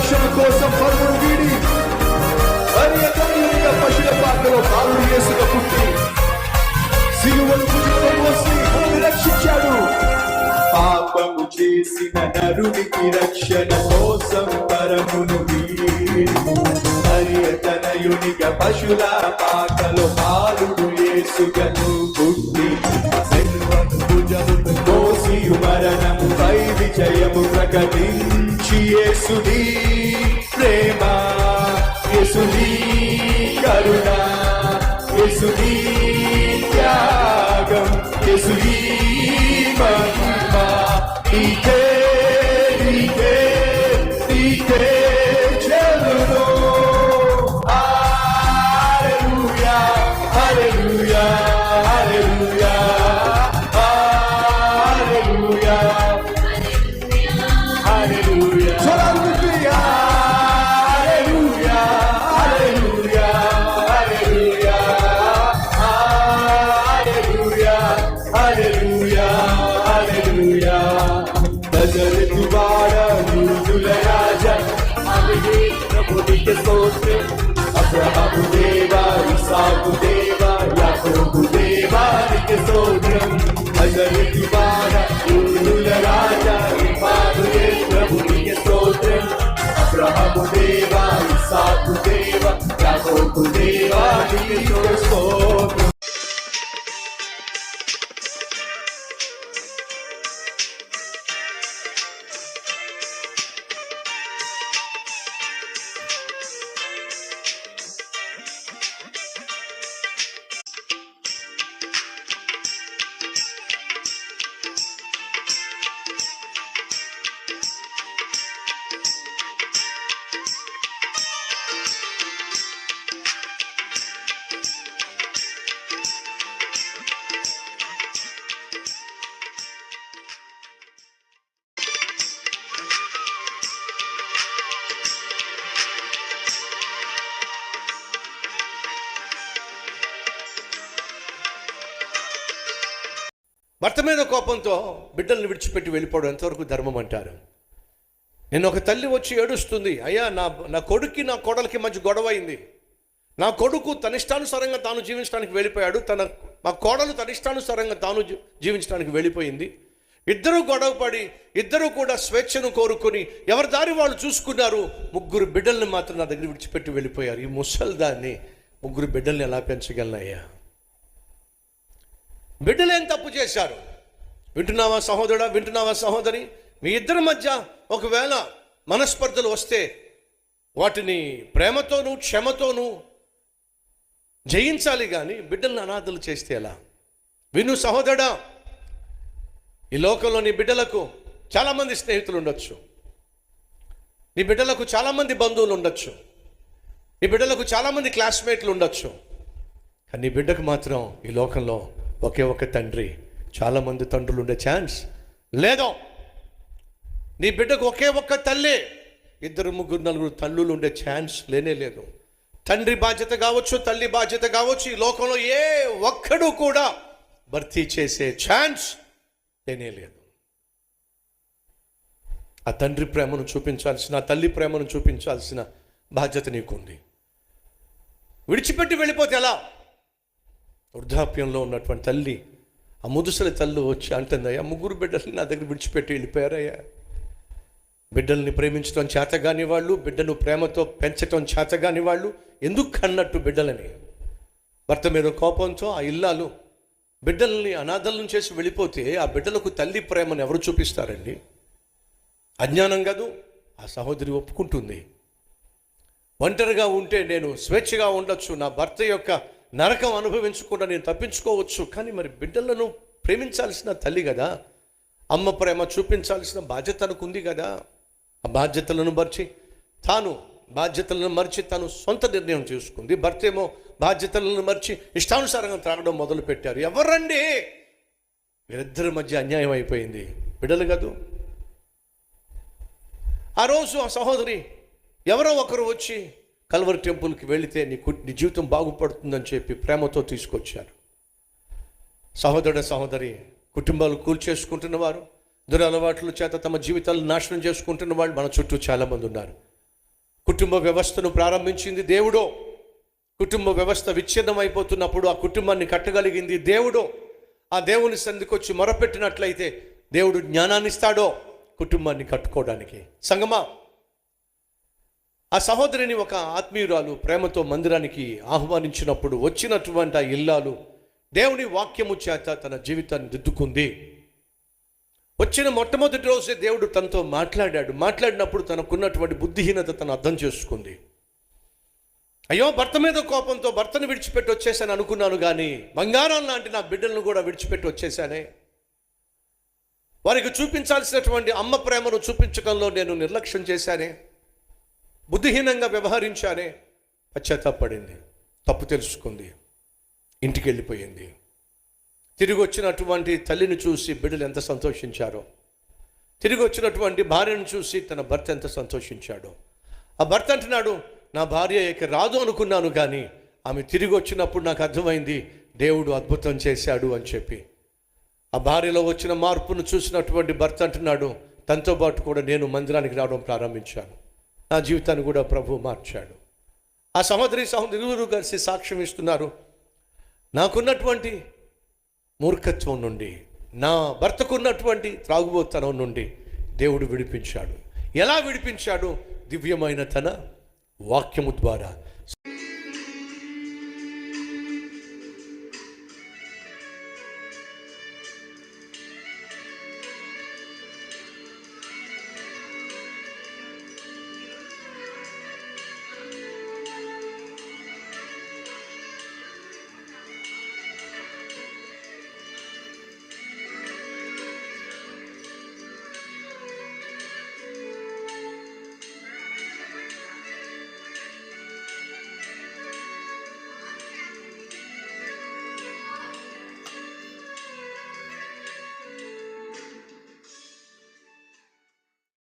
రక్షణ కోసం పరుగును వీడి మరి తనయునిగా పశుల పాకలో బాలుడు యేసుగా పుట్టి సిలువను భుజంలో మోసి మనల్ని రక్షించాడు. పాపము చేసిన నరునికి రక్షణ కోసం పరమును వీడి మరి తనయునిగా పశుల పాకలో బాలుడు యేసుగను పుట్టి సిలువను భుజంలో మోసి మరణముపై విజయము ప్రకటించి యేసుని ప్రేమ, యేసుని కరుణ, యేసుని త్యాగం, యేసుని మహిమ నీకే నీకే నీకే చెల్లును. హల్లెలూయా హల్లెలూయా హల్లెలూయా హల్లెలూయా హల్లెలూయా హల్లెలూయా హల్లెలూయా హల్లెలూయా హల్లెలూయా హల్లెలూయా హల్లెలూయా. నజరేతు వాడా యూదుల రాజా అవిధి ప్రభునికి స్తోత్రం. అబ్రహాము దేవా, ఇస్సాకు దేవా, యాకోబు దేవా నీకే స్తోత్రం. నజరేతు వాడా యూదుల రాజా ఇమ్మానుయేల్ ప్రభునికి స్తోత్రం. అబ్రహాము దేవా, ఇస్సాకు దేవా, యాకోబు దేవా నీకే స్తోత్రం. భర్త మీద కోపంతో బిడ్డల్ని విడిచిపెట్టి వెళ్ళిపోవడం ఎంతవరకు ధర్మం అంటారు? నేను ఒక తల్లి వచ్చి ఏడుస్తుంది, అయ్యా నా కొడుక్కి నా కోడలికి మంచి గొడవ అయింది, నా కొడుకు తన ఇష్టానుసారంగా తాను జీవించడానికి వెళ్ళిపోయాడు, మా కోడలు తన ఇష్టానుసారంగా తాను జీవించడానికి వెళ్ళిపోయింది, ఇద్దరూ గొడవపడి ఇద్దరూ కూడా స్వేచ్ఛను కోరుకొని ఎవరి దారి వాళ్ళు చూసుకున్నారు, ముగ్గురు బిడ్డల్ని మాత్రం నా దగ్గర విడిచిపెట్టి వెళ్ళిపోయారు. ఈ ముసల్దాన్ని ముగ్గురు బిడ్డల్ని ఎలా పెంచగలనయ్యా? బిడ్డలు ఏం తప్పు చేశారు? వింటున్నావా సహోదరుడా, వింటున్నావా సహోదరి? మీ ఇద్దరి మధ్య ఒకవేళ మనస్పర్ధలు వస్తే వాటిని ప్రేమతోనూ క్షమతోనూ జయించాలి, కానీ బిడ్డలను అనాథలు చేస్తే ఎలా? విను సహోదరుడా, ఈ లోకంలో నీ బిడ్డలకు చాలామంది స్నేహితులు ఉండొచ్చు, నీ బిడ్డలకు చాలామంది బంధువులు ఉండొచ్చు, నీ బిడ్డలకు చాలామంది క్లాస్మేట్లు ఉండొచ్చు, కానీ నీ బిడ్డకు మాత్రం ఈ లోకంలో ఒకే ఒక తండ్రి, చాలామంది తండ్రులు ఉండే ఛాన్స్ లేదు. నీ బిడ్డకు ఒకే ఒక్క తల్లి, ఇద్దరు ముగ్గురు నలుగురు తల్లులు ఉండే ఛాన్స్ లేనే లేదు. తండ్రి బాధ్యత కావచ్చు, తల్లి బాధ్యత కావచ్చు, ఈ లోకంలో ఏ ఒక్కడు కూడా భర్తీ చేసే ఛాన్స్ లేనే లేదు. ఆ తండ్రి ప్రేమను చూపించాల్సిన, ఆ తల్లి ప్రేమను చూపించాల్సిన బాధ్యత నీకుంది. విడిచిపెట్టి వెళ్ళిపోతే ఎలా? వృద్ధాప్యంలో ఉన్నటువంటి తల్లి, ఆ ముదుసలి తల్లి వచ్చి అంటుందయ్యా, ముగ్గురు బిడ్డల్ని నా దగ్గర విడిచిపెట్టి వెళ్ళిపోయారయ్యా. బిడ్డల్ని ప్రేమించడం చేతగాని వాళ్ళు, బిడ్డను ప్రేమతో పెంచడం చేతగాని వాళ్ళు ఎందుకు కన్నట్టు బిడ్డలని? భర్త మీద కోపంతో ఆ ఇల్లాలు బిడ్డల్ని అనాథలను చేసి వెళ్ళిపోతే ఆ బిడ్డలకు తల్లి ప్రేమను ఎవరు చూపిస్తారండి? అజ్ఞానం కాదు. ఆ సహోదరి ఒప్పుకుంటుంది, ఒంటరిగా ఉంటే నేను స్వేచ్ఛగా ఉండొచ్చు, నా భర్త యొక్క నరకం అనుభవించకుండా నేను తప్పించుకోవచ్చు, కానీ మరి బిడ్డలను ప్రేమించాల్సిన తల్లి కదా, అమ్మ ప్రేమ చూపించాల్సిన బాధ్యత అనుకుంది కదా. ఆ బాధ్యతలను మర్చి తాను సొంత నిర్ణయం చేసుకుంది. భర్త ఏమో బాధ్యతలను మర్చి ఇష్టానుసారంగా త్రాగడం మొదలు పెట్టారు. ఎవరండి? వీరిద్దరి మధ్య అన్యాయం అయిపోయింది. బిడ్డలు కాదు. ఆ రోజు ఆ సహోదరి ఎవరో ఒకరు వచ్చి కల్వరి టెంపుల్కి వెళితే నీ జీవితం బాగుపడుతుందని చెప్పి ప్రేమతో తీసుకొచ్చారు. సహోదరి కుటుంబాలు కూల్చేసుకుంటున్న వారు, దురలవాట్ల చేత తమ జీవితాలు నాశనం చేసుకుంటున్న వాళ్ళు మన చుట్టూ చాలామంది ఉన్నారు. కుటుంబ వ్యవస్థను ప్రారంభించింది దేవుడో, కుటుంబ వ్యవస్థ విచ్ఛిన్నం అయిపోతున్నప్పుడు ఆ కుటుంబాన్ని కట్టగలిగింది దేవుడో, ఆ దేవుని సంధికొచ్చి మొరపెట్టినట్లయితే దేవుడు జ్ఞానాన్ని ఇస్తాడో కుటుంబాన్ని కట్టుకోవడానికి. సంగమా, ఆ సహోదరిని ఒక ఆత్మీయురాలు ప్రేమతో మందిరానికి ఆహ్వానించినప్పుడు వచ్చినటువంటి ఆ ఇల్లాలు దేవుని వాక్యము చేత తన జీవితాన్ని దిద్దుకుంది. వచ్చిన మొట్టమొదటి రోజే దేవుడు తనతో మాట్లాడినప్పుడు తనకున్నటువంటి బుద్ధిహీనత తను అర్థం చేసుకుంది. అయ్యో, భర్త మీద కోపంతో భర్తను విడిచిపెట్టి వచ్చేసాను అనుకున్నాను, కానీ బంగారం లాంటి నా బిడ్డలను కూడా విడిచిపెట్టి వచ్చేసానే. వారికి చూపించాల్సినటువంటి అమ్మ ప్రేమను చూపించడంలో నేను నిర్లక్ష్యం చేశానే, బుద్ధిహీనంగా వ్యవహరించానే. పశ్చాత్తాపడింది, తప్పు తెలుసుకుంది, ఇంటికి వెళ్ళిపోయింది. తిరిగి వచ్చినటువంటి తల్లిని చూసి బిడ్డలు ఎంత సంతోషించారో, తిరిగి వచ్చినటువంటి భార్యను చూసి తన భర్త ఎంత సంతోషించాడో. ఆ భర్త అంటున్నాడు, నా భార్య ఇక రాదు అనుకున్నాను, కానీ ఆమె తిరిగి వచ్చినప్పుడు నాకు అర్థమైంది దేవుడు అద్భుతం చేశాడు అని చెప్పి. ఆ భార్యలో వచ్చిన మార్పును చూసినటువంటి భర్త అంటున్నాడు, తనతో పాటు కూడా నేను మందిరానికి రావడం ప్రారంభించాను, నా జీవితాన్ని కూడా ప్రభు మార్చాడు. ఆ సహోదరి ఇరువురు కలిసి సాక్ష్యం ఇస్తున్నారు, నాకున్నటువంటి మూర్ఖత్వం నుండి, నా భర్తకున్నటువంటి త్రాగుబోతనం నుండి దేవుడు విడిపించాడు. ఎలా విడిపించాడు? దివ్యమైన తన వాక్యము ద్వారా.